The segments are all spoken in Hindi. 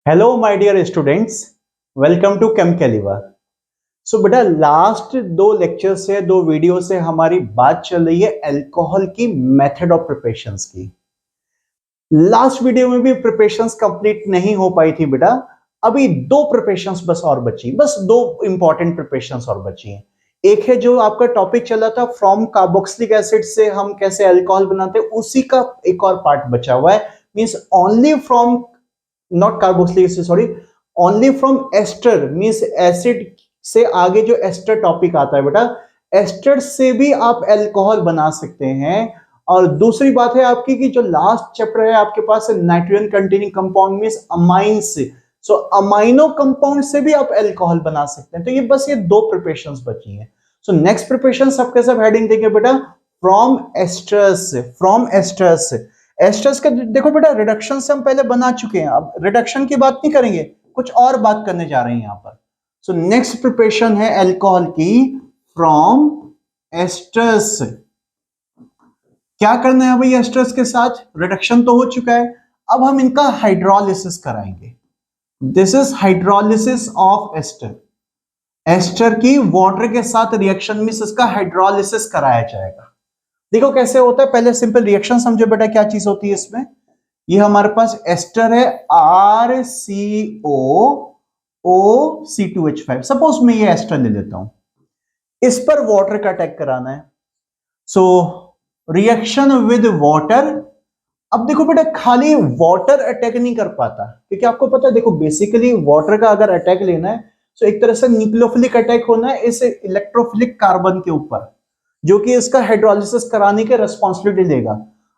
Hello my dear students, welcome to Chem Caliber. So बेटा, लास्ट दो लेक्चर से, दो वीडियो से हमारी बात चल रही है अल्कोहल की मेथड ऑफ प्रिपरेशंस की। लास्ट वीडियो में भी प्रिपरेशंस कंप्लीट नहीं हो पाई थी बेटा। अभी दो प्रिपरेशंस बस और बची, बस दो इंपॉर्टेंट प्रिपरेशंस और बची हैं। एक है जो आपका टॉपिक चला था फ्रॉम कार्बोक्सिलिक एसिड से हम कैसे अल्कोहल बनाते हैं, उसी का एक और पार्ट बचा हुआ है। Means only from, not carboxylic acid, sorry, only from ester, means acid से आगे जो एस्टर टॉपिक आता है बेटा, एस्टर से भी आप अल्कोहल बना सकते हैं। और दूसरी बात है आपकी कि जो लास्ट चैप्टर है आपके पास nitrogen containing compound means amines, so amino compound से भी आप अल्कोहल बना सकते हैं। तो ये बस ये दो प्रिपरेशंस बची हैं। सो नेक्स्ट प्रिपरेशन सबके सब हेडिंग देंगे बेटा, from asters, from asters. Asters का देखो बेटा, रिडक्शन से हम पहले बना चुके हैं, अब रिडक्शन की बात नहीं करेंगे, कुछ और बात करने जा रहे हैं यहां पर। सो नेक्स्ट प्रिपरेशन है अल्कोहल की फ्रॉम एस्टर्स। क्या करना है भाई एस्टर्स के साथ? रिडक्शन तो हो चुका है, अब हम इनका हाइड्रोलिसिस कराएंगे। This is hydrolysis of ester. Ester की वाटर के साथ रिएक्शन में इसका हाइड्रोलिसिस कराया जाएगा। देखो कैसे होता है, पहले सिंपल रिएक्शन समझो बेटा, क्या चीज होती है इसमें। ये हमारे पास एस्टर है RCOO सपोज मैं ये एस्टर ले लेता हूं, इस पर वाटर का अटैक कराना है। So reaction with water. अब देखो बेटा, खाली वाटर अटैक नहीं कर पाता, क्योंकि आपको पता है, देखो बेसिकली वाटर का अगर अटैक लेना है तो एक तरह से न्यूक्लियोफिलिक अटैक होना है इस इलेक्ट्रोफिलिक कार्बन के ऊपर, जो कि इसका हाइड्रोलिसिस कराने के रेस्पॉन्सिबिलिटी लेगा।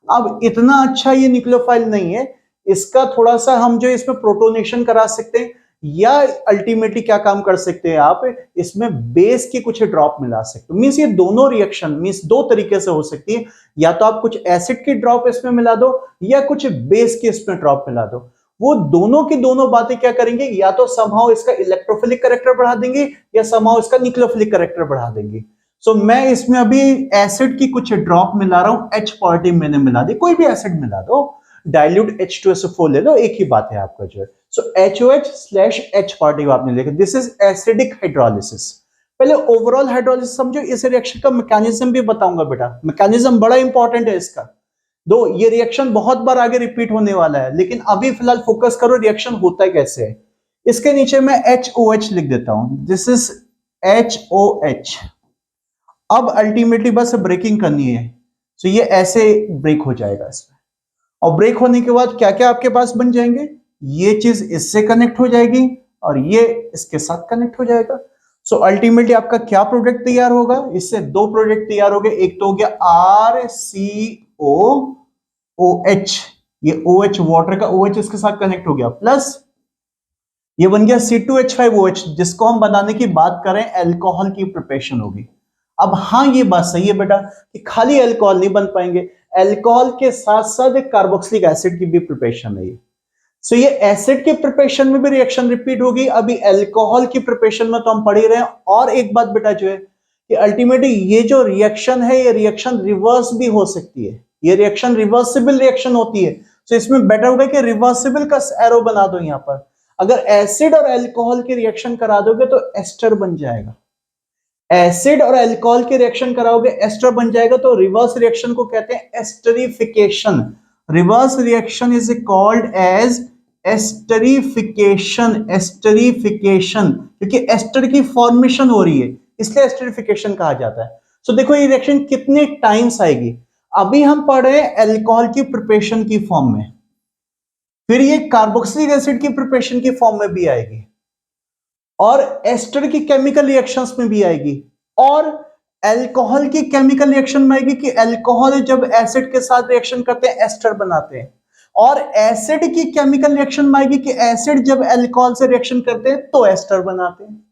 अब इतना अच्छा ये न्यूक्लियोफाइल नहीं है, इसका थोड़ा सा हम जो इसमें प्रोटोनेशन करा सकते हैं, या अल्टीमेटली क्या काम कर सकते हैं आप, इसमें बेस की कुछ ड्रॉप मिला सकते हो। मींस ये दोनों रिएक्शन मींस दो तरीके से हो सकती है, या तो आप कुछ एसिड की ड्रॉप इसमें मिला दो, या कुछ बेस की इसमें ड्रॉप मिला दो। वो दोनों की दोनों बातें क्या करेंगे, या तो समहाउ इसका इलेक्ट्रोफिलिक कैरेक्टर बढ़ा देंगे, या समहाउ इसका न्यूक्लियोफिलिक कैरेक्टर बढ़ा देंगे। सो मैं इसमें अभी एसिड की कुछ ड्रॉप मिला रहा हूं, H पॉजिटिव मैंने मिला दी, कोई भी एसिड मिला दो, डाइल्यूट H2SO4 ले लो, एक ही बात है आपका जो है। सो HOH/H पॉजिटिव आपने लिखा, दिस इज एसिडिक हाइड्रोलिसिस। पहले ओवरऑल हाइड्रोलिसिस समझो, इस रिएक्शन का मैकेनिज्म भी बताऊंगा बेटा, मैकेनिज्म बड़ा इंपॉर्टेंट है इसका। दो ये रिएक्शन बहुत बार आगे रिपीट होने वाला है, लेकिन अभी फिलहाल फोकस करो रिएक्शन होता है कैसे है। इसके नीचे मैं HOH लिख देता हूं, दिस इज HOH। अब अल्टीमेटली बस ब्रेकिंग करनी है, तो ये ऐसे ब्रेक हो जाएगा इसमें। और ब्रेक होने के बाद क्या क्या आपके पास बन जाएंगे, ये चीज इससे कनेक्ट हो जाएगी और ये इसके साथ कनेक्ट हो जाएगा। सो अल्टीमेटली आपका क्या प्रोडक्ट तैयार होगा, इससे दो प्रोडक्ट तैयार हो गए। एक तो हो गया RCOOH, ये OH वाटर का OH इसके साथ कनेक्ट हो गया, प्लस ये बन गया C2H5OH, जिसको हम बनाने की बात करें अल्कोहल की प्रिपरेशन होगी। अब हाँ, ये बात सही है बेटा कि खाली अल्कोहल नहीं बन पाएंगे, अल्कोहल के साथ साथ एक कार्बोक्सिलिक एसिड की भी प्रिपरेशन है ये। सो ये एसिड के प्रिपरेशन में भी रिएक्शन रिपीट होगी, अभी अल्कोहल की प्रिपरेशन में तो हम पढ़ ही रहे हैं। और एक बात बेटा जो है कि अल्टीमेटली ये जो रिएक्शन है, ये रिएक्शन रिवर्स भी हो सकती है, ये रिएक्शन रिवर्सिबल रिएक्शन होती है। तो इसमें बेटर होगा कि रिवर्सिबल का एरो बना दो यहां पर। अगर एसिड और अल्कोहल की रिएक्शन करा दोगे तो एस्टर बन जाएगा, एसिड और अल्कोहल के रिएक्शन कराओगे एस्टर बन जाएगा, तो रिवर्स रिएक्शन को कहते हैं esterification. Reverse reaction is called as esterification, esterification, क्योंकि एस्टर की फॉर्मेशन हो रही है इसलिए एस्टरिफिकेशन कहा जाता है। सो देखो ये रिएक्शन कितने टाइम्स आएगी, अभी हम पढ़ रहे हैं अल्कोहल की प्रिपरेशन की फॉर्म में, फिर ये कार्बोक्सिलिक एसिड की प्रिपरेशन की फॉर्म में भी आएगी, और एस्टर की केमिकल रिएक्शंस में भी आएगी, और अल्कोहल की केमिकल रिएक्शन में आएगी कि अल्कोहल जब एसिड के साथ रिएक्शन करते हैं एस्टर बनाते हैं, और एसिड की केमिकल रिएक्शन में आएगी कि एसिड जब अल्कोहल से रिएक्शन करते हैं तो एस्टर बनाते हैं।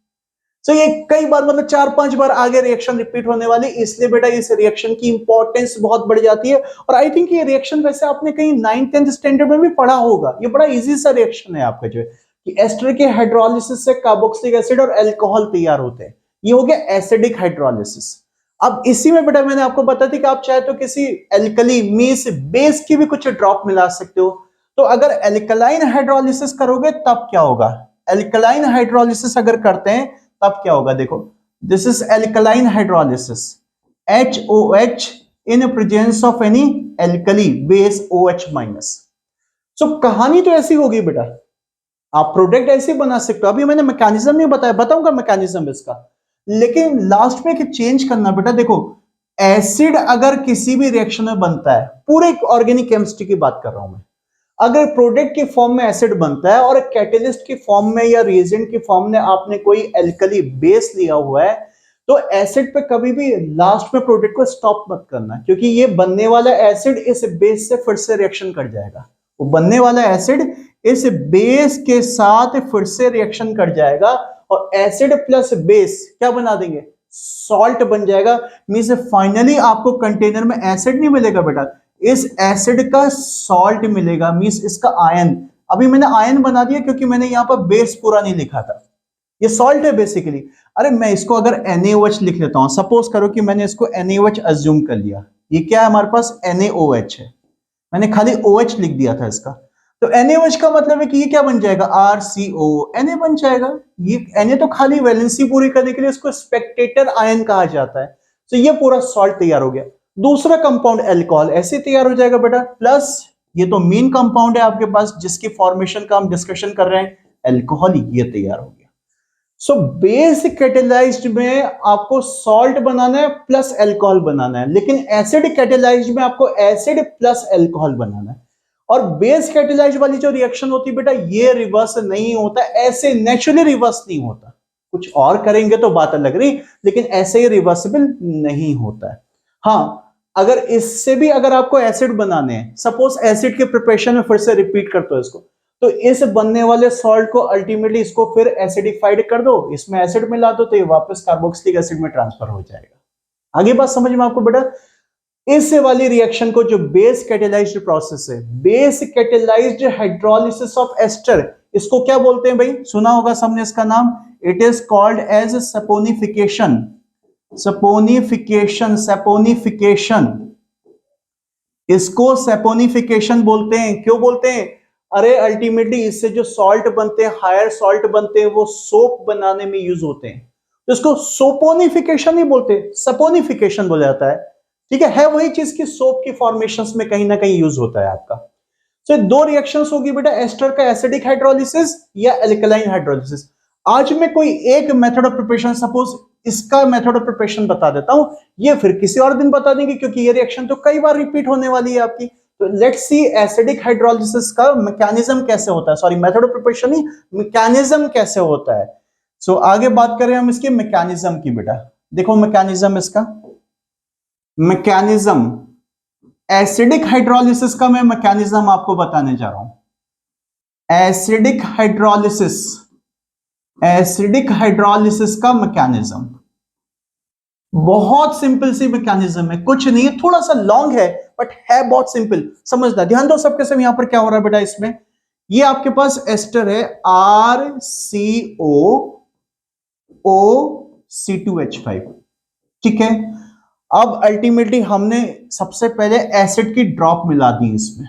सो ये कई बार, मतलब 4-5 बार आगे रिएक्शन रिपीट होने वाली, इसलिए बेटा इस रिएक्शन की इंपॉर्टेंस बहुत बढ़ जाती है। और आई थिंक ये रिएक्शन वैसे आपने कहीं 9th-10th स्टैंडर्ड में भी पढ़ा होगा, ये बड़ा इजी सा रिएक्शन है आपका जो है कि एस्टर के हाइड्रोलिसिस से कार्बोक्सिलिक एसिड और अल्कोहल तैयार होते हैं, ये हो गया एसिडिक हाइड्रोलिसिस। अब इसी में बेटा मैंने आपको बता दी कि आप चाहे तो किसी एल्कली मींस बेस की भी कुछ ड्रॉप मिला सकते हो। तो अगर एल्कलाइन हाइड्रोलिसिस करोगे तब क्या होगा, एल्कलाइन हाइड्रोलिसिस अगर करते हैं तब क्या होगा, देखो this is alkaline hydrolysis, HOH in presence of any alkali base OH minus. So कहानी तो ऐसी होगी बेटा, आप प्रोडक्ट ऐसे बना सकते हो। अभी मैंने मैकेनिज्म नहीं बताया, बताऊंगा मैकेनिज्म इसका, लेकिन लास्ट में चेंज करना बेटा। देखो एसिड अगर किसी भी रिएक्शन में बनता है, पूरे ऑर्गेनिक केमिस्ट्री की बात कर रहा हूं मैं, अगर प्रोडक्ट की फॉर्म में एसिड बनता है और कैटेलिस्ट की फॉर्म में या रिएजेंट की फॉर्म में आपने कोई एल्कली बेस लिया हुआ है, तो एसिड पे कभी भी लास्ट में प्रोडक्ट को स्टॉप मत करना, क्योंकि ये बनने वाला एसिड इस बेस से फिर से रिएक्शन कर जाएगा। वो बनने वाला एसिड इस बेस के साथ फिर से रिएक्शन कर जाएगा और एसिड प्लस बेस क्या बना देंगे, सॉल्ट बन जाएगा। मींस फाइनली आपको कंटेनर में एसिड नहीं मिलेगा बेटा, इस एसिड का सॉल्ट मिलेगा, मींस इसका आयन। अभी मैंने आयन बना दिया क्योंकि मैंने यहां पर बेस पूरा नहीं लिखा था, ये सॉल्ट है बेसिकली। अरे मैं इसको अगर NaOH लिख लेता हूं, सपोज करो कि मैंने इसको NaOH अज्यूम कर लिया, ये क्या है हमारे पास NaOH है, मैंने खाली OH लिख दिया था इसका, तो NaOH का मतलब है कि ये क्या बन जाएगा, RCO Na बन जाएगा। ये Na तो खाली वैलेंसी पूरी करने के लिए इसको स्पेक्टेटर आयन कहा जाता है। तो ये पूरा सॉल्ट तैयार हो गया। दूसरा कंपाउंड अल्कोहल ऐसे तैयार हो जाएगा बेटा, प्लस ये तो मेन कंपाउंड है आपके पास जिसकी फॉर्मेशन का हम डिस्कशन कर रहे हैं, अल्कोहल, ये तैयार हो गया। सो बेस कैटेलाइज्ड में आपको सॉल्ट बनाना है प्लस अल्कोहल बनाना है, लेकिन एसिड कैटेलाइज्ड में आपको एसिड प्लस अल्कोहल बनाना है। और बेस कैटेलाइज्ड वाली जो रिएक्शन होती है बेटा, ये रिवर्स नहीं होता, ऐसे नेचुरली रिवर्स नहीं होता, कुछ और करेंगे तो बात अलग रही, लेकिन ऐसे ही रिवर्सिबल नहीं होता है। हाँ, अगर इससे भी अगर आपको एसिड बनाने हैं, सपोज एसिड के प्रिपरेशन में फिर से रिपीट करते हो इसको, तो इस बनने वाले सॉल्ट को अल्टीमेटली इसको फिर एसिडिफाइड कर दो, इसमें एसिड मिला दो, तो ये वापस कार्बोक्सिलिक एसिड में ट्रांसफर हो जाएगा। आगे बात समझ में आपको बेटा, इस वाली रिएक्शन को जो बेस कैटेलाइज्ड प्रोसेस है, base catalysed hydrolysis of ester, इसको क्या बोलते हैं भाई, सुना होगा सबने इसका नाम, it is called as saponification. Saponification, saponification, इसको सपोनिफिकेशन बोलते हैं। क्यों बोलते हैं, अरे अल्टीमेटली इससे जो सॉल्ट बनते हैं, हायर सॉल्ट बनते हैं, वो सोप बनाने में यूज होते हैं, तो इसको सोपोनिफिकेशन नहीं बोलते, सपोनिफिकेशन बोला जाता है। ठीक है वही चीज की सोप की फॉर्मेशंस में कहीं ना कहीं यूज होता है आपका। तो दो रिएक्शंस होगी बेटा, एस्टर का एसिडिक हाइड्रोलिसिस या एल्कलाइन हाइड्रोलिसिस। आज मैं कोई एक मेथड ऑफ प्रिपरेशन, सपोज इसका मेथड ऑफ प्रिपरेशन बता देता हूं, ये फिर किसी और दिन बता देंगे क्योंकि ये रिएक्शन तो कई बार रिपीट होने वाली है आपकी। तो लेट्स सी एसिडिक हाइड्रोलिसिस का मैकेनिज्म कैसे होता है, sorry method of preparation he, mechanism कैसे होता है। सो आगे बात करें हम इसके मैकेनिज्म की बेटा, देखो मैकेनिज्म इसका, मैकेनिज्म एसिडिक हाइड्रोलिसिस का मैं मैकेनिज्म आपको बताने जा रहा हूं। एसिडिक हाइड्रोलिसिस, एसिडिक हाइड्रोलिसिस का मैकेनिज्म बहुत सिंपल सी मैकेनिज्म है, कुछ नहीं है, थोड़ा सा लॉन्ग है बट है बहुत सिंपल, समझना। ध्यान दो सबके सब, यहां पर क्या हो रहा है बेटा, इसमें ये आपके पास एस्टर है RCO OC2H5, ठीक है। अब अल्टीमेटली हमने सबसे पहले एसिड की ड्रॉप मिला दी इसमें।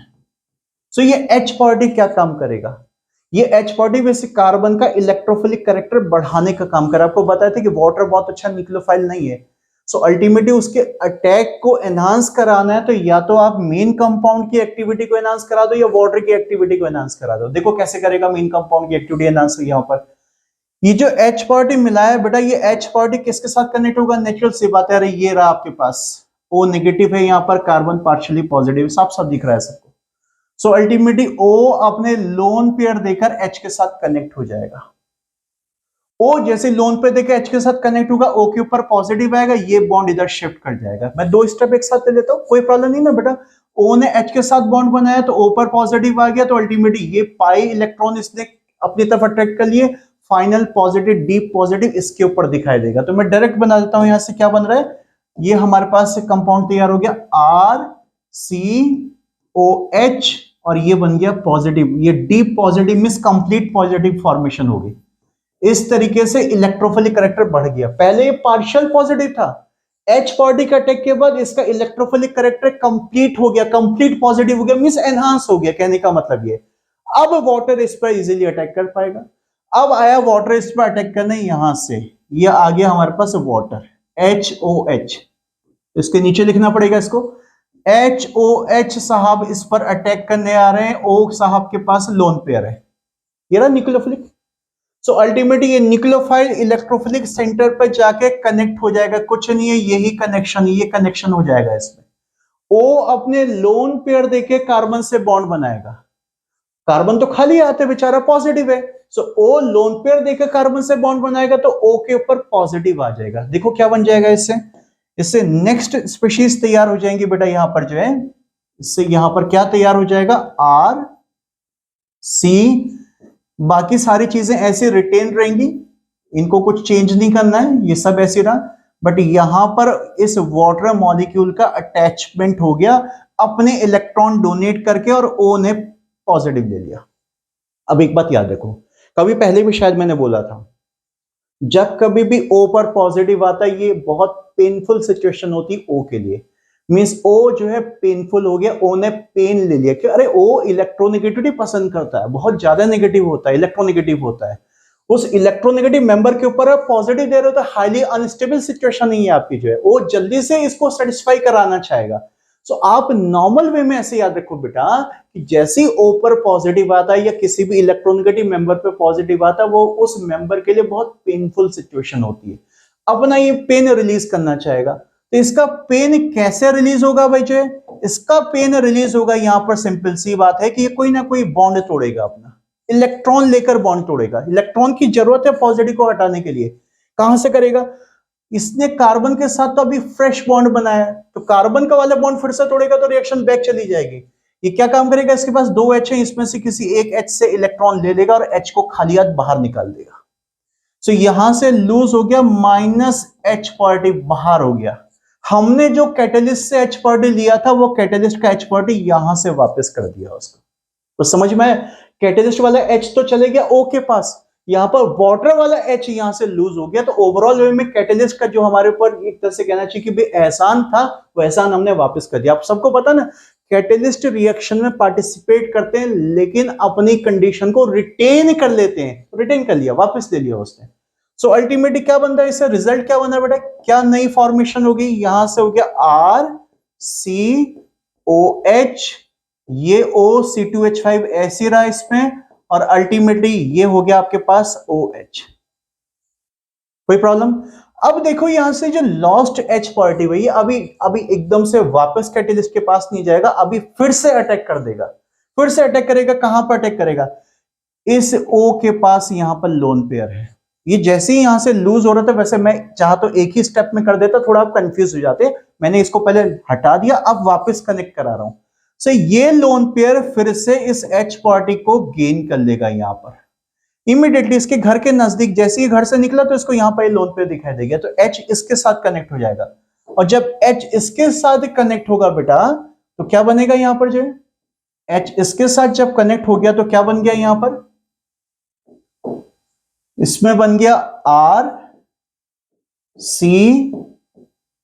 सो ये H पॉजिटिव क्या काम करेगा, ये H पॉजिटिव वैसे कार्बन का इलेक्ट्रोफिलिक कैरेक्टर बढ़ाने का काम करेगा। आपको बताया था कि वाटर बहुत अच्छा न्यूक्लियोफाइल नहीं है, सो अल्टीमेटली उसके अटैक को एनहांस कराना है, तो या तो आप मेन कंपाउंड की एक्टिविटी को एनहांस करा दो या वाटर की एक्टिविटी को एनहांस करा दो। देखो कैसे करेगा मेन कंपाउंड की एक्टिविटी एनहांस। यहां पर ये जो H पॉजिटिव मिला है बेटा, ये H पॉजिटिव किसके साथ कनेक्ट होगा, नेचुरल सी बात है, अरे ये रहा आपके पास O नेगेटिव है, यहां पर कार्बन पार्शियली पॉजिटिव, साफ साफ दिख रहा है सबको। सो अल्टीमेटली O अपने लोन पेयर देकर H के साथ कनेक्ट हो जाएगा। O जैसे लोन पेयर देकर H के साथ कनेक्ट होगा, O के ऊपर पॉजिटिव आएगा, ये बॉन्ड इधर शिफ्ट कर जाएगा। मैं दो स्टेप एक साथ ले लेता हूं, कोई प्रॉब्लम नहीं ना बेटा। O ने H के साथ बॉन्ड बनाया तो O पर पॉजिटिव आ गया, तो अल्टीमेटली ये पाई इलेक्ट्रॉन इसने अपनी तरफ अट्रैक्ट कर लिए, फाइनल पॉजिटिव डीप पॉजिटिव इसके ऊपर दिखाई देगा। तो मैं डायरेक्ट बना देता हूं, यहां से क्या बन रहा है, ये हमारे पास कंपाउंड तैयार हो गया RCOH और ये बन गया पॉजिटिव, ये deep positive means complete positive formation होगी। इस तरीके से इलेक्ट्रोफिलिक कैरेक्टर बढ़ गया। पहले ये पार्शियल पॉजिटिव था, H पार्टी के अटैक के बाद इसका इलेक्ट्रोफिलिक कैरेक्टर कंप्लीट हो गया, कंप्लीट पॉजिटिव हो गया, मींस एनहांस हो गया, कहने का मतलब ये। अब वाटर इस पर इजीली अटैक कर पाएगा। अब आया वाटर इस पर अटैक करने, यहां से ये आ गया हमारे पास वाटर HOH, इसके नीचे लिखना पड़ेगा इसको, HOH साहब इस पर अटैक करने आ रहे हैं, O साहब के पास लोन पेयर है, ये रहा न्यूक्लियोफिलिक। सो अल्टीमेटली ये न्यूक्लियोफाइल इलेक्ट्रोफिलिक सेंटर पर जाके कनेक्ट हो जाएगा, कुछ नहीं है, यही कनेक्शन, ये कनेक्शन हो जाएगा इसमें। ओ अपने लोन पेयर देके कार्बन से बॉन्ड बनाएगा, कार्बन तो खाली आते बेचारा पॉजिटिव है, सो ओ लोन पेयर देकर कार्बन से बॉन्ड बनाएगा तो ओ के ऊपर पॉजिटिव आ जाएगा। देखो क्या बन जाएगा इससे, इससे नेक्स्ट स्पीशीज तैयार हो जाएंगी बेटा, यहां पर जो है इससे यहां पर क्या तैयार हो जाएगा, RC, बाकी सारी चीजें ऐसे रिटेन रहेंगी, इनको कुछ चेंज नहीं करना है, ये सब ऐसे रहा, बट यहां पर इस वाटर मॉलिक्यूल का अटैचमेंट हो गया अपने इलेक्ट्रॉन डोनेट करके, और ओ ने पॉजिटिव ले लिया। अब एक बात याद रखो, कभी पहले भी शायद मैंने बोला था, जब कभी भी ओ पर पॉजिटिव आता है ये बहुत पेनफुल सिचुएशन होती ओ के लिए, मींस ओ जो है पेनफुल हो गया, ओ ने पेन ले लिया कि अरे ओ इलेक्ट्रोनेगेटिविटी पसंद करता है, बहुत ज्यादा नेगेटिव होता है, इलेक्ट्रोनेगेटिव होता है, उस इलेक्ट्रोनेगेटिव मेंबर के ऊपर आप पॉजिटिव दे रहे हो तो हाईली अनस्टेबल सिचुएशन नहीं है आपकी, जो है वो जल्दी से इसको सेटिस्फाई कराना चाहेगा। सो आप नॉर्मल वे में ऐसे याद रखो बेटा कि जैसे ही ओ पर पॉजिटिव आता है या किसी भी इलेक्ट्रोनेगेटिव मेंबर पे पॉजिटिव आता है, वो उस मेंबर के लिए बहुत पेनफुल सिचुएशन होती है, अपना ये पेन रिलीज करना चाहेगा। तो इसका पेन कैसे रिलीज होगा भाई, जो है इसका पेन रिलीज होगा, यहां पर सिंपल सी बात है कि ये कोई ना कोई बॉन्ड तोड़ेगा, अपना इलेक्ट्रॉन लेकर बॉन्ड तोड़ेगा, इलेक्ट्रॉन की जरूरत है पॉजिटिव को हटाने के लिए, कहां से करेगा, इसने कार्बन के साथ तो अभी फ्रेश बॉन्ड बनाया है, तो कार्बन का वाला बॉन्ड फिर से तोड़ेगा तो रिएक्शन बैक चली जाएगी। ये क्या काम करेगा, इसके पास दो H है, इसमें से किसी एक H से इलेक्ट्रॉन ले लेगा और H को खाली हाथ बाहर निकाल देगा। सो यहां से लूज हो गया, -H पार्टी बाहर हो गया, हमने जो कैटेलिस्ट से H पार्टी लिया था वो कैटेलिस्ट का H पार्टी यहां से वापस कर दिया उसको। तो समझ में, कैटेलिस्ट वाला H तो चले गया O के पास, यहां पर वाटर वाला H यहां से लूज हो गया, तो ओवरऑल वे में कैटेलिस्ट का जो हमारे ऊपर एक तरह से कहना चाहिए कि भाई एहसान था, वो एहसान हमने वापस कर दिया। आप सबको पता ना, कैटेलिस्ट रिएक्शन में पार्टिसिपेट करते हैं लेकिन अपनी कंडीशन को रिटेन कर लेते हैं, रिटेन कर लिया, वापस ले लिया उसने। सो अल्टीमेटली क्या बनता है, इससे रिजल्ट क्या बना बेटा, क्या नई फॉर्मेशन होगी, यहां से हो गया RCOH, ये OC2H5 ऐसे रहा इसमें, और अल्टीमेटली ये हो गया आपके पास OH। कोई प्रॉब्लम। अब देखो यहां से जो लॉस्ट H पार्टी हुई, अभी अभी एकदम से वापस कैटेलिस्ट के पास नहीं जाएगा, अभी फिर से अटैक कर देगा, फिर से अटैक करेगा, कहां पर अटैक करेगा, इस O के पास यहां पर लोन पेयर है, ये जैसे ही यहां से लूज हो रहा था, वैसे मैं चाह तो एक ही स्टेप में कर देता, थोड़ा आप कंफ्यूज हो जाते, मैंने इसको पहले हटा दिया, अब वापस कनेक्ट करा रहा हूं। सो ये लोन पेयर फिर से इस H पार्टी को गेन कर लेगा, यहां पर इमीडिएटली इसके घर के नजदीक, जैसे ही घर से निकला तो इसको यहां पर लोन पेयर दिखाई देगा, तो H इसके साथ कनेक्ट हो जाएगा, और जब H इसके साथ कनेक्ट होगा बेटा तो क्या बनेगा, यहां पर जो है H इसके साथ जब कनेक्ट हो गया तो क्या बन गया, यहां पर इसमें बन गया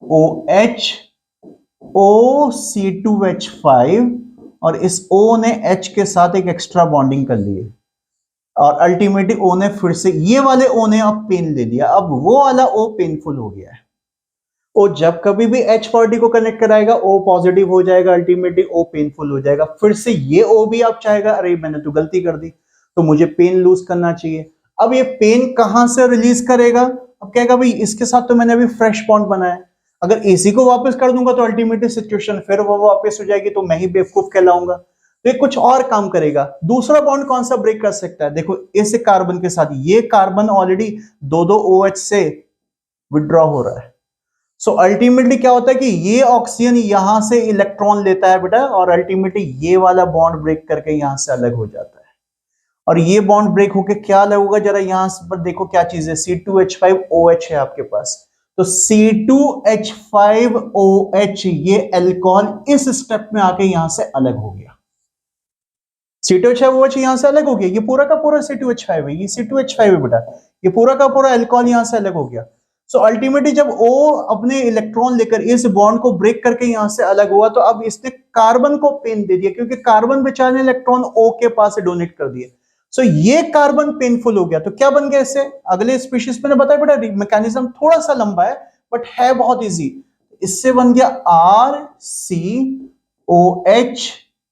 RCOH OC2H5, और इस O ने H के साथ एक एक्स्ट्रा बॉन्डिंग कर ली है, और अल्टीमेटली O ने फिर से, ये वाले O ने अब पेन ले लिया, अब वो वाला O पेनफुल हो गया है। O जब कभी भी H पार्टी को कनेक्ट कराएगा O पॉजिटिव हो जाएगा, अल्टीमेटली O पेनफुल हो जाएगा, फिर से ये O भी आप चाहेगा अरे मैंने तो गलती कर दी, तो मुझे पेन लूज करना चाहिए। अब ये पेन कहां से रिलीज करेगा, अब कहेगा भाई इसके साथ तो मैंने अभी फ्रेश बॉन्ड बनाया, अगर इसी को वापस कर दूंगा तो अल्टीमेटली सिचुएशन फिर वो वापस हो जाएगी, तो मैं ही बेवकूफ कहलाऊंगा, तो ये कुछ और काम करेगा। दूसरा बॉन्ड कौन सा ब्रेक कर सकता है, देखो इस कार्बन के साथ, ये कार्बन ऑलरेडी दो OH से विड्रॉ हो रहा है, सो अल्टीमेटली क्या होता है कि ये ऑक्सीजन यहां से इलेक्ट्रॉन लेता है बेटा, और अल्टीमेटली ये वाला बॉन्ड ब्रेक करके यहां से अलग हो जाता है, और ये बॉन्ड ब्रेक होके क्या अलग होगा, जरा यहां पर देखो क्या चीज है, C2H5OH है आपके पास, तो C2H5OH ये अल्कोहल इस स्टेप में आके यहां से अलग हो गया, C2H5OH यहां से अलग हो गया, ये पूरा का पूरा C2H5 है, ये C2H5 है बेटा, ये पूरा का पूरा अल्कोहल यहां से अलग हो गया। सो अल्टीमेटली जब O अपने इलेक्ट्रॉन लेकर इस बॉन्ड को ब्रेक करके यहां से अलग हुआ, तो अब इसने कार्बन को पेन दे दिया, क्योंकि कार्बन बेचारे ने इलेक्ट्रॉन O के पास से डोनेट कर दिए। सो ये कार्बन पेनफुल हो गया, तो क्या बन गया इससे? अगले स्पीशीज में बताया बेटा, मैकेनिज्म थोड़ा सा लंबा है बट है बहुत इजी। इससे बन गया RCOH,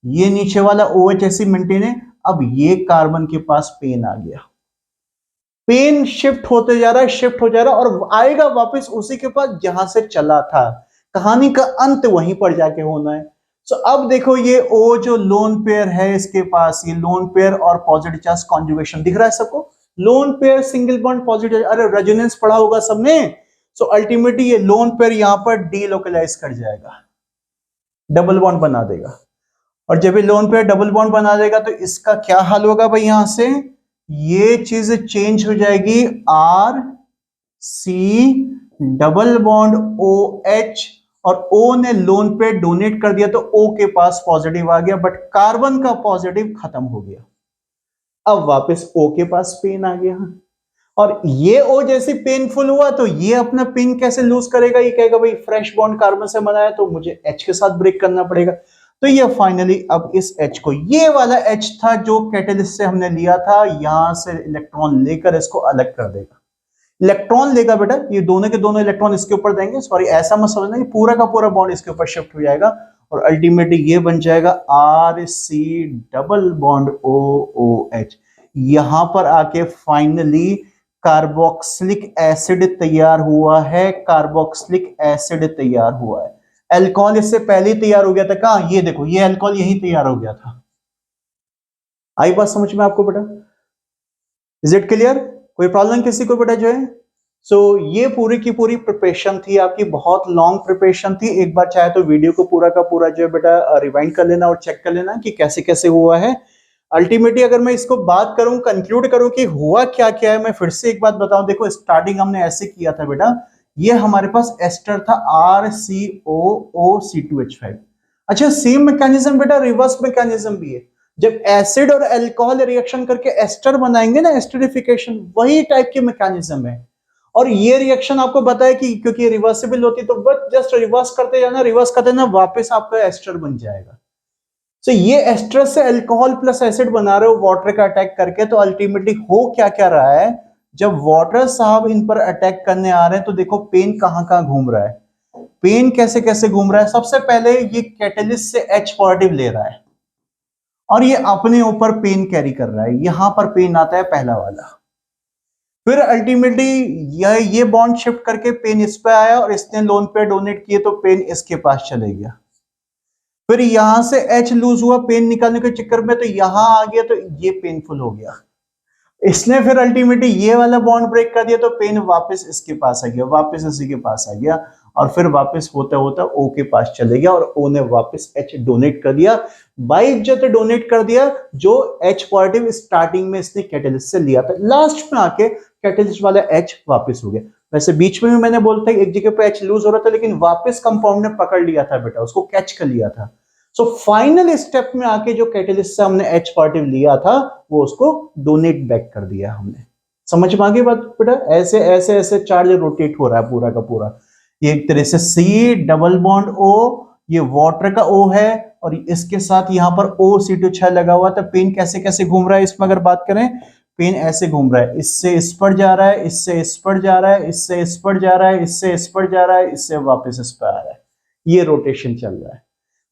ये नीचे वाला OH ऐसे मेंटेन है। अब ये कार्बन के पास पेन आ गया, पेन शिफ्ट होते जा रहा है, शिफ्ट हो जा रहा है, और आएगा वापस उसी के पास जहां से चला था। कहानी का अंत वहीं पर जाके होना है। सो अब देखो ये O जो लोन पेयर है इसके पास, ये लोन पेयर और पॉजिटिव चार्ज कॉन्जुगेशन दिख रहा है सबको, lone pair single bond positive, अरे रेजोनेंस पढ़ा होगा सबने। सो अल्टीमेटली ये लोन पेयर यहां पर डीलोकलाइज कर जाएगा, डबल बॉन्ड बना देगा, और जब ये लोन पेयर डबल बॉन्ड बना देगा तो इसका क्या हाल होगा भाई, यहां से ये चीज चेंज हो जाएगी, RC डबल बॉन्ड OH, और O ने लोन पेयर डोनेट कर दिया तो O के पास पॉजिटिव आ गया, बट कार्बन का पॉजिटिव खत्म हो गया। अब वापस O के पास पेन आ गया, और ये O जैसे पेनफुल हुआ तो ये अपना पेन कैसे लूज करेगा, ये कहेगा भाई फ्रेश बॉन्ड कार्बन से बनाया तो मुझे H के साथ ब्रेक करना पड़ेगा। तो ये फाइनली अब इस H को, ये वाला H था जो कैटलिस्ट से हमने लिया था, यहां से इलेक्ट्रॉन लेकर इसको अलग कर देगा। इलेक्ट्रॉन लेगा बेटा, ये दोनों के दोनों इलेक्ट्रॉन इसके ऊपर देंगे, सॉरी ऐसा मत समझना कि पूरा का पूरा बॉन्ड इसके ऊपर शिफ्ट हो जाएगा, और अल्टीमेटली ये बन जाएगा RC डबल बॉन्ड OOH। यहां पर आके फाइनली कार्बोक्सिलिक एसिड तैयार हुआ है, कार्बोक्सिलिक एसिड तैयार हुआ है। अल्कोहल इससे पहले ही तैयार हो गया था, कहां, ये देखो ये अल्कोहल यही तैयार हो गया था। आई बात समझ में आपको बेटा? Is it clear? कोई प्रॉब्लम किसी को बेटा जो है? सो ये पूरी की पूरी प्रिपरेशन थी आपकी, बहुत लॉन्ग प्रिपरेशन थी। एक बार चाहे तो वीडियो को पूरा का पूरा जो है बेटा रिवाइंड कर लेना और चेक कर लेना कि कैसे कैसे हुआ है। अल्टीमेटली अगर मैं इसको बात करूं, कंक्लूड करूं कि हुआ क्या क्या है, मैं फिर से एक बात बताऊं। देखो स्टार्टिंग हमने ऐसे किया था बेटा, ये हमारे पास एस्टर था RCOO(C2H5). अच्छा सेम मैकेनिज्म बेटा रिवर्स मैकेनिज्म भी है, जब एसिड और अल्कोहल रिएक्शन करके एस्टर बनाएंगे ना, एस्टरिफिकेशन, वही टाइप की मैकेनिज्म है। और ये रिएक्शन आपको बताया कि क्योंकि रिवर्सिबल होती है तो बस जस्ट रिवर्स करते जाना, रिवर्स करते जाना, वापस आपका एस्टर बन जाएगा। तो ये एस्टर से अल्कोहल प्लस एसिड बना रहे हो वाटर का अटैक करके, तो अल्टीमेटली हो क्या क्या रहा है, जब वाटर साहब इन पर अटैक करने आ रहे हैं तो देखो पेन कहां कहां घूम रहा है, पेन कैसे कैसे घूम रहा है। सबसे पहले ये कैटलिस्ट से H पॉजिटिव ले रहा है और ये अपने ऊपर पेन कैरी कर रहा है, यहां पर पेन आता है पहला वाला। फिर अल्टीमेटली ये बॉन्ड शिफ्ट करके पेन इस पे आया और इसने लोन पे डोनेट किए तो पेन इसके पास चले गया। फिर यहां से H लूज हुआ पेन निकालने के चक्कर में, तो यहां आ गया तो ये पेनफुल हो गया। इसने फिर अल्टीमेटली ये वाला बॉन्ड ब्रेक कर दिया तो पेन वापस इसके पास आ गया, वापस इसी के पास आ गया, और फिर वापस होता होता O के पास चले गया और O ने वापस H डोनेट कर दिया, बाइज्जत डोनेट कर दिया, जो H पॉजिटिव स्टार्टिंग में इसने कैटलिस्ट से लिया था, लास्ट में आके कैटलिस्ट वाला H वापस हो गया। वैसे बीच में भी मैंने बोला था एक जगह पे H लूज हो रहा था, लेकिन वापस कंपाउंड ने पकड़ लिया था बेटा, उसको कैच कर लिया था। सो फाइनल स्टेप में आके जो कैटलिस्ट से हमने H पॉजिटिव लिया था वो उसको डोनेट बैक कर दिया हमने। समझ में आ गई बात बेटा? ऐसे ऐसे ऐसे चार्ज रोटेट हो रहा है पूरा का पूरा। ये एक तरह से C डबल बॉन्ड O, ये वाटर का O है, और इसके साथ यहाँ पर O(C2H6) लगा हुआ था। पेन कैसे कैसे घूम रहा है इसमें अगर बात करें, पेन ऐसे घूम रहा है, इससे इस पर जा रहा है, इससे इस पर जा रहा है, इससे इस पर जा रहा है, इससे इस पर जा रहा है, इससे वापस इस पर आ रहा है, ये रोटेशन चल रहा है।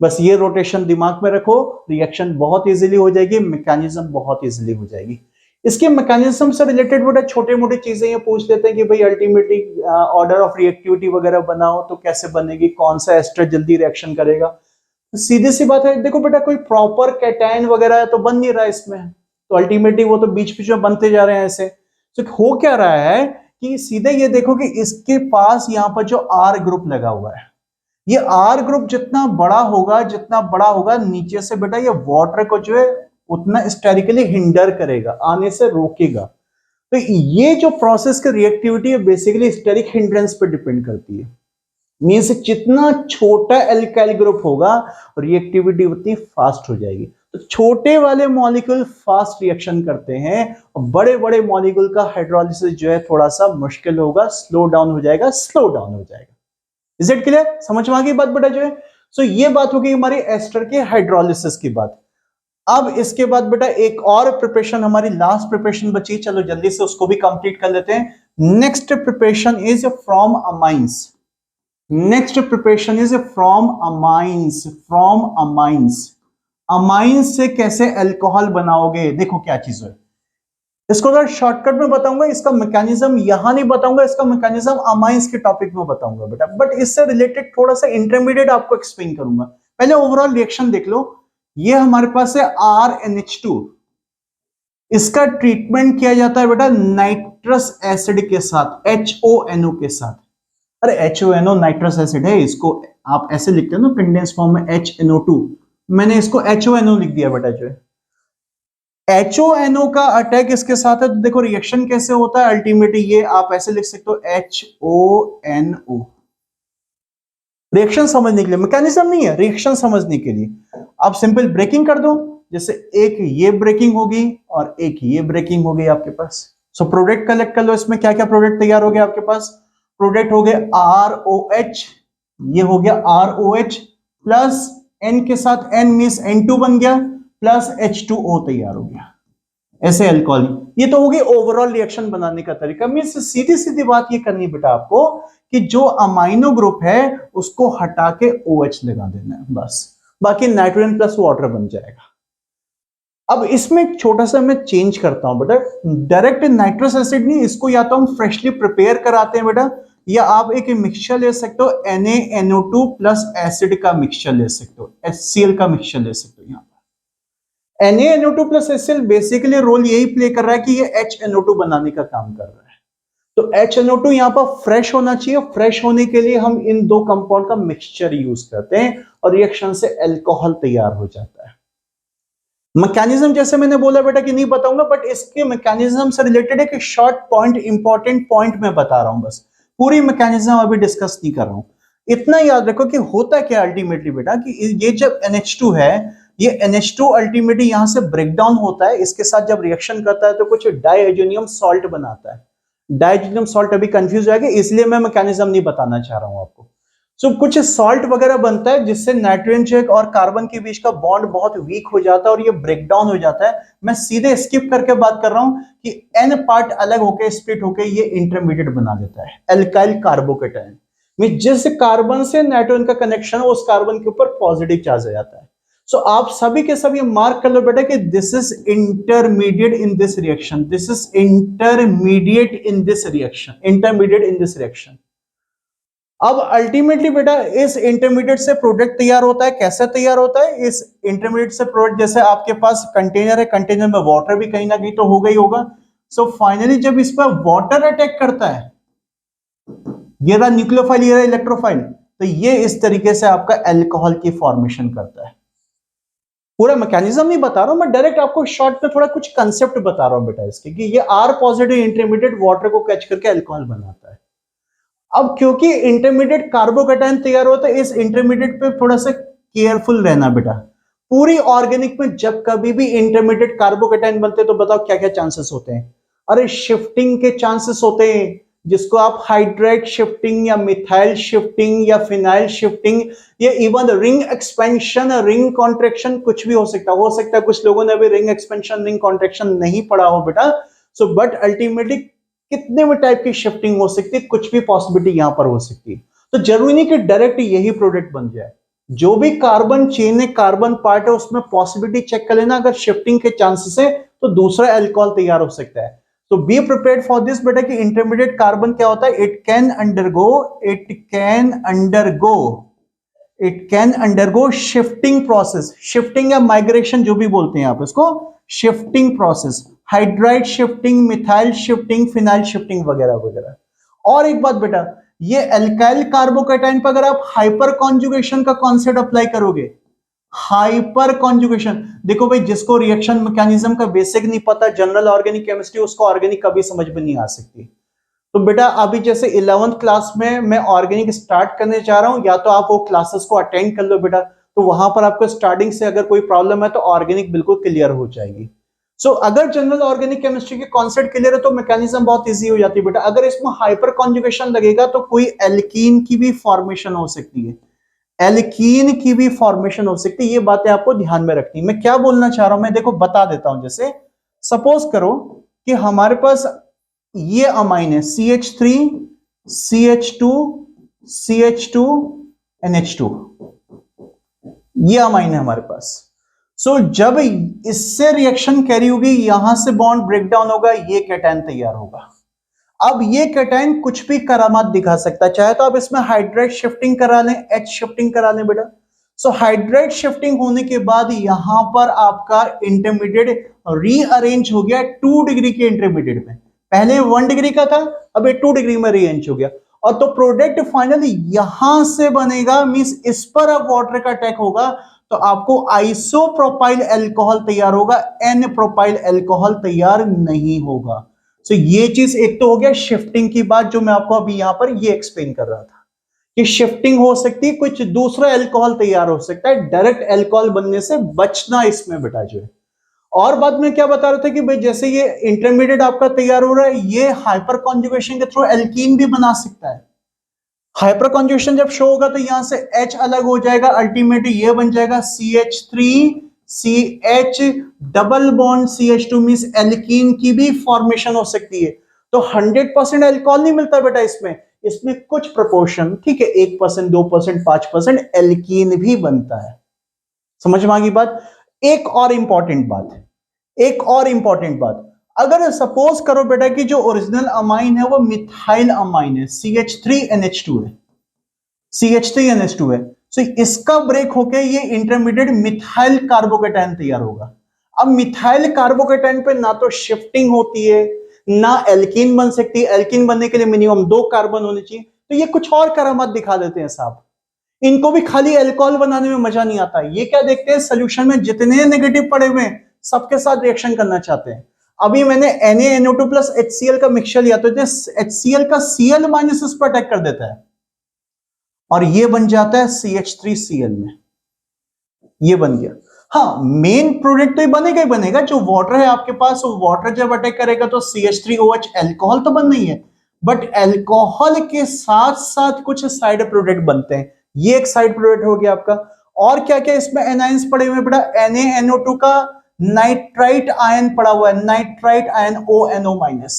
बस ये रोटेशन दिमाग में रखो, रिएक्शन बहुत इजीली हो जाएगी, मैकेनिज्म बहुत इजीली हो जाएगी। इसके मैकेनिज्म से रिलेटेड बेटा छोटे मोटे चीजें ये पूछ लेते हैं कि भाई अल्टीमेटली ऑर्डर ऑफ रिएक्टिविटी वगैरह बनाओ तो कैसे बनेगी, कौन सा एस्टर जल्दी रिएक्शन करेगा। तो सीधी सी बात है, देखो बेटा कोई प्रॉपर कैटायन वगैरह तो बन नहीं रहा इसमें, तो अल्टीमेटली वो तो बीच बीच में बनते जा रहे हैं ऐसे। तो हो क्या रहा है कि सीधे ये देखो कि इसके पास यहाँ पर जो R ग्रुप लगा हुआ है, ये R ग्रुप जितना बड़ा होगा, जितना बड़ा होगा, नीचे से बेटा ये वाटर को जो है उतना स्टेरिकली हिंडर करेगा, आने से रोकेगा। तो ये जो प्रोसेस की रिएक्टिविटी है बेसिकली स्टेरिक हिंड्रेंस पे डिपेंड करती है। मींस जितना छोटा एल्काइल ग्रुप होगा रिएक्टिविटी उतनी फास्ट हो जाएगी। तो छोटे वाले मॉलिक्यूल फास्ट रिएक्शन करते हैं और बड़े बड़े मॉलिक्यूल का हाइड्रोलिसिस जो है थोड़ा सा मुश्किल होगा, स्लो डाउन हो जाएगा, स्लो डाउन हो जाएगा। Is it clear? समझ में आ गई बात बेटा जो है? सो ये बात होगी हमारी एस्टर के हाइड्रोलिसिस की बात। अब इसके बाद बेटा एक और प्रिपरेशन, हमारी लास्ट प्रिपरेशन बची, चलो जल्दी से उसको भी कंप्लीट कर लेते हैं। Next preparation is from amines. Next preparation is from amines. From amines, amines से कैसे अल्कोहल बनाओगे? देखो क्या चीज है, इसको जरा शॉर्टकट में बताऊंगा, इसका मैकेनिज्म यहां नहीं बताऊंगा, इसका मैकेनिज्म अमाइंस के टॉपिक में बताऊंगा बेटा, बट इससे रिलेटेड थोड़ा सा इंटरमीडिएट आपको एक्सप्लेन करूंगा। पहले ओवरऑल रिएक्शन देख लो। ये हमारे पास है RNH2, इसका ट्रीटमेंट किया जाता है बेटा नाइट्रस एसिड के साथ, HONO के साथ। अरे HONO नाइट्रस एसिड है, इसको आप ऐसे लिखते हैं ना कंडेंस फॉर्म में HNO2, मैंने इसको HONO लिख दिया बेटा जो है। HONO का अटैक इसके साथ है, तो देखो रिएक्शन कैसे होता है अल्टीमेटली, ये आप ऐसे लिख सकते हो HONO। रिएक्शन समझने के लिए, मैकेनिज्म नहीं है, रिएक्शन समझने के लिए आप सिंपल ब्रेकिंग कर दो, जैसे एक ये ब्रेकिंग होगी और एक ये ब्रेकिंग हो गई आपके पास। सो प्रोडक्ट कलेक्ट कर लो, इसमें क्या क्या प्रोडक्ट तैयार हो गया आपके पास? प्रोडक्ट हो गए ROH, ये हो गया ROH प्लस N के साथ N मींस N2 बन गया, प्लस H2O तैयार हो गया, ऐसे अल्कोहल। ये तो होगी ओवरऑल रिएक्शन बनाने का तरीका। मींस सीधी सीधी बात ये करनी बेटा आपको कि जो अमाइनो ग्रुप है उसको हटा के OH लगा देना है बस, बाकी नाइट्रोजन प्लस वाटर बन जाएगा। अब इसमें एक छोटा सा मैं चेंज करता हूं बेटा, डायरेक्ट नाइट्रस एसिड नहीं, इसको या तो हम फ्रेशली प्रिपेयर कराते हैं बेटा, या आप एक मिक्सचर ले सकते हो NaNO2 प्लस एसिड का मिक्सचर ले सकते हो, HCl का मिक्सचर ले सकते हो। यहाँ पर NaNO2 plus HCl basically role यही प्ले कर रहा है कि ये HNO2 बनाने का काम कर रहा है। तो HNO2 यहां पर फ्रेश होना चाहिए, फ्रेश होने के लिए हम इन दो कंपाउंड का मिक्सचर यूज करते हैं और रिएक्शन से अल्कोहल तैयार हो जाता है। मैकेनिज्म जैसे मैंने बोला बेटा कि नहीं बताऊंगा, बट इसके मैकेनिज्म से रिलेटेड एक शॉर्ट पॉइंट, इंपॉर्टेंट पॉइंट मैं बता रहा हूं बस, पूरी मैकेनिज्म अभी डिस्कस नहीं कर रहा हूं। इतना याद रखो कि होता क्या अल्टीमेटली बेटा कि ये जब NH2 है, ये NH2 अल्टीमेटली यहां से ब्रेकडाउन होता है, इसके साथ जब रिएक्शन करता है तो कुछ डाइहाइड्रोनियम सॉल्ट बनाता है। डाइहाइड्रोनियम सॉल्ट अभी कंफ्यूज हो गया, इसलिए मैं मैकेनिज्म नहीं बताना चाह रहा हूं आपको। सो कुछ सॉल्ट वगैरह बनता है जिससे नाइट्रोजन और कार्बन के बीच का बॉन्ड बहुत वीक हो जाता है और ये ब्रेक डाउन हो जाता है। मैं सीधे स्किप करके बात कर रहा हूं कि N पार्ट अलग होके स्प्लिट होके ये इंटरमीडिएट बना देता है, एल्काइल कार्बोकेटायन में जिस कार्बन से नाइट्रोजन का कनेक्शन है उस कार्बन के ऊपर पॉजिटिव चार्ज आ जाता है। सो आप सभी के सभी मार्क कर लो बेटा कि this is intermediate in this reaction, this is intermediate in this reaction, intermediate in this reaction. अब अल्टीमेटली बेटा इस इंटरमीडिएट से प्रोडक्ट तैयार होता है। कैसे तैयार होता है? इस इंटरमीडिएट से प्रोडक्ट, जैसे आपके पास कंटेनर है, कंटेनर में वाटर भी कहीं ना कहीं तो होगा ही होगा। सो फाइनली जब इस पर वाटर अटैक करता है, ये रहा न्यूक्लियोफाइल, ये रहा इलेक्ट्रोफाइल, तो ये इस तरीके से आपका अल्कोहल की फॉर्मेशन करता है। पूरा मैकेनिज्म नहीं बता रहा हूं मैं, डायरेक्ट आपको शॉर्ट में थोड़ा कुछ कंसेप्ट बता रहा हूं बेटा इसके, कि ये R पॉजिटिव इंटरमीडिएट वाटर को कैच करके अल्कोहल बनाता है। अब क्योंकि इंटरमीडिएट कार्बोकेटायन तैयार होता है, इस इंटरमीडिएट पे थोड़ा सा केयरफुल रहना बेटा। पूरी ऑर्गेनिक में जब कभी भी इंटरमीडिएट कार्बोकेटायन बनते हैं तो बताओ क्या क्या चांसेस होते हैं? अरे शिफ्टिंग के चांसेस होते हैं, जिसको आप हाइड्रेट शिफ्टिंग या मिथाइल शिफ्टिंग या फिनाइल शिफ्टिंग या even ring expansion, ring contraction, कुछ भी हो सकता है। कुछ लोगों ने अभी रिंग एक्सपेंशन, रिंग कॉन्ट्रैक्शन नहीं पढ़ा हो बेटा। सो बट अल्टीमेटली कितने भी टाइप की शिफ्टिंग हो सकती है, कुछ भी पॉसिबिलिटी यहां पर हो सकती है। तो जरूरी नहीं कि डायरेक्ट यही प्रोडक्ट बन जाए। जो भी कार्बन चेन है, कार्बन पार्ट है, उसमें पॉसिबिलिटी चेक कर लेना, अगर शिफ्टिंग के चांसेस है तो दूसरा अल्कोहल तैयार हो सकता है। तो बी प्रिपेयर्ड फॉर दिस बेटा कि इंटरमीडिएट कार्बन क्या होता है, it can undergo shifting process, shifting या माइग्रेशन जो भी बोलते हैं आप इसको, shifting process, hydride shifting, methyl shifting, phenyl shifting वगैरह वगैरह। और एक बात बेटा, ये अल्काइल कार्बोकेटायन पर अगर आप हाइपर कॉन्जुगेशन का कॉन्सेप्ट अप्लाई करोगे, हाइपर कॉन्जुगेशन, देखो भाई जिसको रिएक्शन मैकेनिज्म का बेसिक नहीं पता, जनरल ऑर्गेनिक केमिस्ट्री, उसको ऑर्गेनिक कभी समझ में नहीं आ सकती। तो बेटा अभी जैसे 11th क्लास में मैं ऑर्गेनिक स्टार्ट करने जा रहा हूं, या तो आप वो क्लासेस को अटेंड कर लो बेटा, तो वहां पर आपको स्टार्टिंग से अगर कोई प्रॉब्लम है तो ऑर्गेनिक बिल्कुल क्लियर हो जाएगी। सो अगर जनरल ऑर्गेनिक केमिस्ट्री के कॉन्सेप्ट क्लियर है तो मैकेनिज्म बहुत इजी हो जाती है बेटा। अगर इसमें हाइपर कॉन्जुगेशन लगेगा तो कोई एल्कीन की भी फॉर्मेशन हो सकती है, एल्कीन की भी फॉर्मेशन हो सकती है। ये बातें आपको ध्यान में रखनी। मैं क्या बोलना चाह रहा हूं मैं देखो बता देता हूं। जैसे सपोज करो कि हमारे पास ये अमाइन है CH3 CH2 CH2 NH2, ये अमाइन है हमारे पास। सो जब इससे रिएक्शन कैरी होगी, यहां से बॉन्ड ब्रेक डाउन होगा, ये कैटायन तैयार होगा। अब ये कैटायन कुछ भी करामात दिखा सकता है, चाहे तो आप इसमें हाइड्राइड शिफ्टिंग करा लें, H शिफ्टिंग करा लें बेटा। सो हाइड्राइड शिफ्टिंग होने के बाद यहां पर आपका इंटरमीडिएट रीअरेंज हो गया 2 डिग्री के इंटरमीडिएट में। पहले 1 डिग्री का था, अब ये 2 डिग्री में रीअरेंज हो गया। और तो प्रोडक्ट फाइनली यहां से बनेगा, मींस इस पर अब वाटर का अटैक होगा तो आपको आइसोप्रोपाइल अल्कोहल तैयार होगा, एन प्रोपाइल अल्कोहल तैयार नहीं होगा। सो ये चीज एक तो हो गया शिफ्टिंग की बात, जो मैं आपको अभी यहां पर ये एक्सप्लेन कर रहा था कि शिफ्टिंग हो सकती है, कुछ दूसरा अल्कोहल तैयार हो सकता है, डायरेक्ट अल्कोहल बनने से बचना इसमें बेटा जो है। और बाद में क्या बता रहे थे कि भाई जैसे ये इंटरमीडिएट आपका तैयार हो रहा है, ये हाइपर कॉन्जुगेशन के थ्रू एल्कीन भी बना सकता है। हाइपर कॉन्जुगेशन जब शो होगा तो यहां से H अलग हो जाएगा, अल्टीमेटली ये बन जाएगा CH3 CH double bond CH2, means alkene की भी फॉर्मेशन हो सकती है। तो 100% अल्कोहल नहीं मिलता बेटा इसमें, इसमें कुछ प्रोपोर्शन, ठीक है, 1% 2% 5% एल्कीन भी बनता है। समझ में आ गई बात। एक और इंपॉर्टेंट बात, एक और इंपॉर्टेंट बात, अगर सपोज करो बेटा कि जो ओरिजिनल अमाइन है वो मिथाइल अमाइन है, CH3NH2 है, CH3NH2 है। सो इसका ब्रेक होके ये इंटरमीडिएट मिथाइल कार्बोकेटायन तैयार होगा। अब मिथाइल कार्बोकेटायन पे ना तो शिफ्टिंग होती है, ना एल्कीन बन सकती है। एल्कीन बनने के लिए मिनिमम 2 कार्बन होने चाहिए। तो ये कुछ और करामात दिखा देते हैं साहब। इनको भी खाली अल्कोहल बनाने में मजा नहीं आता। ये क्या देखते हैं, सोल्यूशन में जितने नेगेटिव पड़े हुए हैं सबके साथ रिएक्शन करना चाहते हैं। अभी मैंने NaNO2 प्लस HCl का मिक्सचर लिया तो HCl का Cl माइनस इस पर अटैक कर देता है और ये बन जाता है CH3Cl में, ये बन गया। हाँ, मेन प्रोडक्ट तो ये बनेगा ही बनेगा। जो वाटर है आपके पास, वो वाटर जब अटैक करेगा तो CH3OH अल्कोहल तो बन नहीं है, बट अल्कोहल के साथ साथ कुछ साइड प्रोडक्ट बनते हैं। ये एक साइड प्रोडक्ट हो गया आपका। और क्या क्या इसमें एनाइंस पड़े हुए बेटा, NaNO2 का नाइट्राइट आयन पड़ा हुआ है, नाइट्राइट आयन ONO माइनस।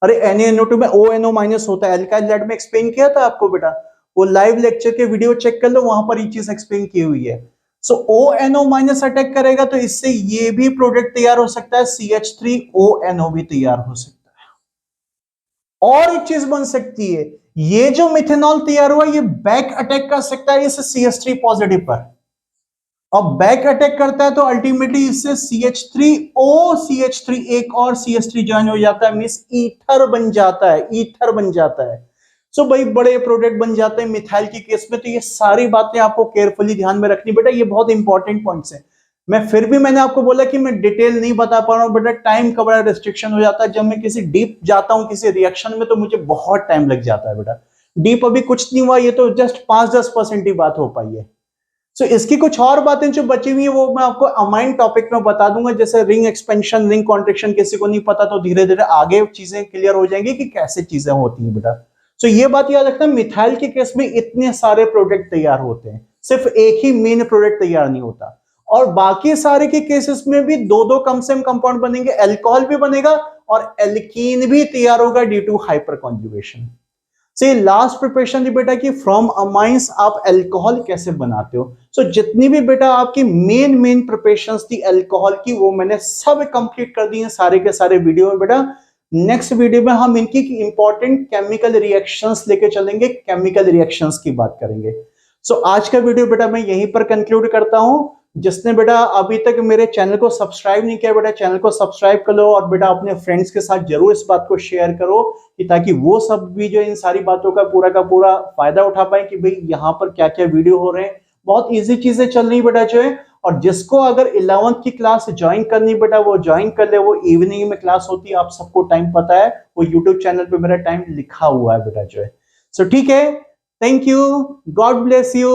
अरे NaNO2 में ONO माइनस होता है, अल्काइल लेड में एक्सप्लेन किया था आपको बेटा, वो लाइव लेक्चर के वीडियो चेक कर लो, वहां पर ये चीज एक्सप्लेन की हुई है। सो ONO माइनस अटैक करेगा तो इससे ये भी प्रोडक्ट तैयार हो सकता है, CH3ONO भी तैयार हो सकता है। और एक चीज बन सकती है, ये जो मिथेनॉल तैयार हुआ ये बैक अटैक कर सकता है इस CH3 पॉजिटिव पर, और बैक अटैक करता है तो अल्टीमेटली इससे CH3O CH3 एक और CH3 ज्वाइन हो जाता है, मींस ईथर बन जाता है, ईथर बन जाता है। सो भाई बड़े प्रोडक्ट बन जाते हैं मिथाइल के केस में। तो ये सारी बातें आपको केयरफुली ध्यान में रखनी बेटा, ये बहुत इंपॉर्टेंट पॉइंट्स हैं। मैं फिर भी मैंने आपको बोला कि मैं डिटेल नहीं बता पा रहा हूं बेटा, टाइम का बड़ा रिस्ट्रिक्शन हो जाता है। जब मैं किसी डीप जाता हूं किसी रिएक्शन में तो मुझे बहुत टाइम लग जाता है बेटा। डीप अभी कुछ नहीं हुआ, ये तो जस्ट 5-10% ही बात हो पाई है। सो इसकी कुछ और बातें जो बची हुई है वो मैं आपको अमाइन टॉपिक में बता दूंगा, जैसे रिंग एक्सपेंशन, रिंग कॉन्ट्रैक्शन। किसी को नहीं पता तो धीरे धीरे आगे चीजें क्लियर हो जाएंगी कि कैसे चीजें होती हैं बेटा। सो ये बात याद रखना, मिथाइल के केस में इतने सारे प्रोडक्ट तैयार होते हैं, सिर्फ एक ही मेन प्रोडक्ट तैयार नहीं होता। और बाकी सारे के केसेस में भी दो दो कम से कम कंपाउंड बनेंगे, अल्कोहल भी बनेगा और एल्कीन भी तैयार होगा ड्यू टू हाइपर कॉन्जुगेशन। से लास्ट प्रिपरेशन थी बेटा कि फ्रॉम अमाइंस आप अल्कोहल कैसे बनाते हो। सो जितनी भी बेटा आपकी मेन प्रिपरेशंस थी अल्कोहल की, वो मैंने सब कंप्लीट कर दी हैं सारे के सारे वीडियो में बेटा। नेक्स्ट वीडियो में हम इनकी इंपॉर्टेंट केमिकल रिएक्शंस लेके चलेंगे, केमिकल रिएक्शंस की बात करेंगे। सो आज का वीडियो बेटा मैं यहीं पर कंक्लूड करता हूं। जिसने बेटा अभी तक मेरे चैनल को सब्सक्राइब नहीं किया बेटा, चैनल को सब्सक्राइब कर लो और बेटा अपने फ्रेंड्स के साथ जरूर इस बात को शेयर करो कि ताकि वो सब भी जो इन सारी बातों का पूरा फायदा उठा पाए कि भाई यहाँ पर क्या क्या वीडियो हो रहे हैं। बहुत इजी चीजें चल रही बेटा जो है। और जिसको अगर 11th की क्लास ज्वाइन करनी बेटा वो ज्वाइन कर ले, वो इवनिंग में क्लास होती है, आप सबको टाइम पता है, वो यूट्यूब चैनल पे मेरा टाइम लिखा हुआ है बेटा जो है। सो ठीक है, thank you, God bless you.